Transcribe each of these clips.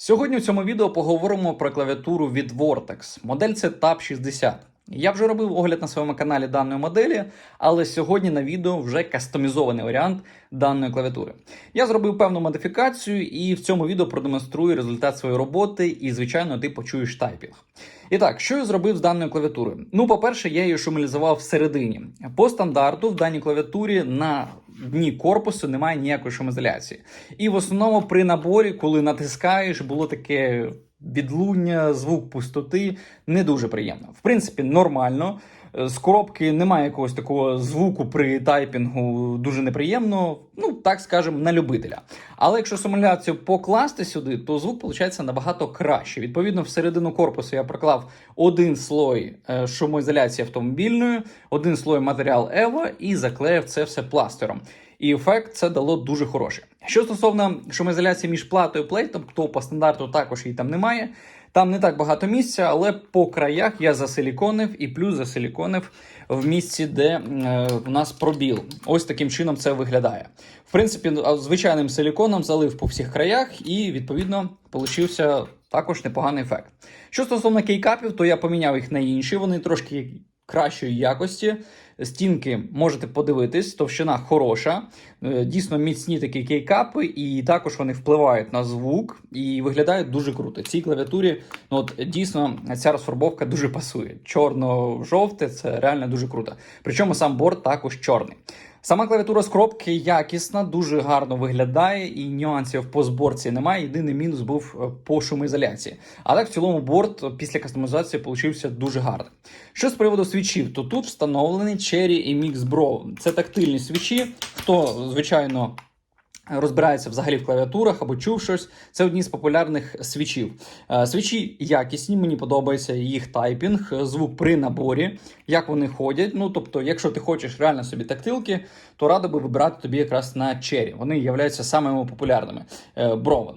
Сьогодні в цьому відео поговоримо про клавіатуру від Vortex. Модель це Tab 60. Я вже робив огляд на своєму каналі даної моделі, але сьогодні на відео вже кастомізований варіант даної клавіатури. Я зробив певну модифікацію і в цьому відео продемонструю результат своєї роботи і, звичайно, ти почуєш тайпінг. І так, що я зробив з даною клавіатурою? Ну, по-перше, я її шумелізував всередині. По стандарту в даній клавіатурі на дні корпусу немає ніякої шумоізоляції. І в основному при наборі, коли натискаєш, було таке відлуння, звук пустоти, не дуже приємно. В принципі, нормально. З коробки немає якогось такого звуку при тайпінгу, дуже неприємно, ну, так скажемо, на любителя. Але якщо симуляцію покласти сюди, то звук виходить набагато краще. Відповідно, всередину корпусу я проклав один слой шумоізоляції автомобільної, один слой матеріал EVO і заклеїв це все пластером. І ефект це дало дуже хороший. Що стосовно шумоізоляції між платою і плейтом, то по стандарту також її там немає. Там не так багато місця, але по краях я засиліконив і плюс засиліконив в місці, де у нас пробіл. Ось таким чином це виглядає. В принципі, звичайним силіконом залив по всіх краях і, відповідно, получився також непоганий ефект. Що стосовно кейкапів, то я поміняв їх на інші, вони трошки кращої якості. Стінки можете подивитись, товщина хороша, дійсно міцні такі кейкапи, і також вони впливають на звук і виглядають дуже круто. Цій клавіатурі дійсно ця розфарбовка дуже пасує. Чорно-жовте – це реально дуже круто. Причому сам борт також чорний. Сама клавіатура з коробки якісна, дуже гарно виглядає і нюансів по зборці немає. Єдиний мінус був по шумоізоляції. А так в цілому борт після кастомізації получився дуже гарний. Що з приводу свічів, то тут встановлені Cherry і Mix Bro. Це тактильні свічі. Хто, звичайно, розбирається взагалі в клавіатурах або чув щось, це одні з популярних свічів. Свічі якісні, мені подобається їх тайпінг, звук при наборі, як вони ходять. Ну, тобто, якщо ти хочеш реально собі тактилки, то радо би вибирати тобі якраз на Cherry. Вони являються самими популярними. Бровен.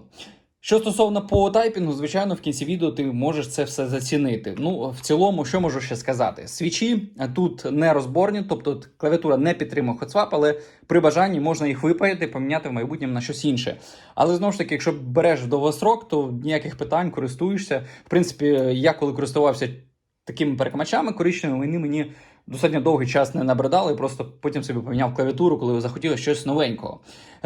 Що стосовно по тайпінгу, звичайно, в кінці відео ти можеш це все зацінити. Ну, в цілому, що можу ще сказати? Свічі тут не розборні, тобто клавіатура не підтримує хотсвап, але при бажанні можна їх випаяти, поміняти в майбутньому на щось інше. Але, знову ж таки, якщо береш в довгострок, то ніяких питань, користуєшся. В принципі, я коли користувався такими перекамачами коричневими, вони мені достатньо довгий час не набридали, просто потім собі поміняв клавіатуру, коли захотілося щось новенького.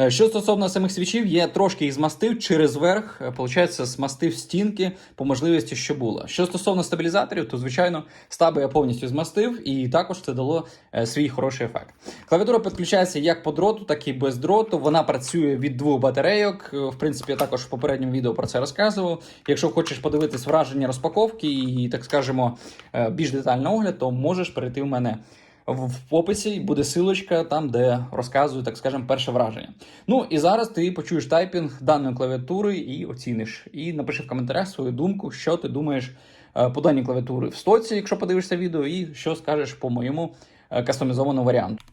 Що стосовно самих свічів, я трошки їх змастив через верх, виходить, змастив стінки по можливості, що було. Що стосовно стабілізаторів, то, звичайно, стаби я повністю змастив, і також це дало свій хороший ефект. Клавіатура підключається як по дроту, так і без дроту. Вона працює від 2 батарейок. В принципі, я також в попередньому відео про це розказував. Якщо хочеш подивитись враження розпаковки і, так скажемо, більш детальний огляд, то можеш перейти в мене в описі, буде силочка там, де розказую, так скажемо, перше враження. Ну і зараз ти почуєш тайпінг даної клавіатури і оціниш. І напиши в коментарях свою думку, що ти думаєш по даній клавіатурі в стоці, якщо подивишся відео, і що скажеш по моєму кастомізованому варіанту.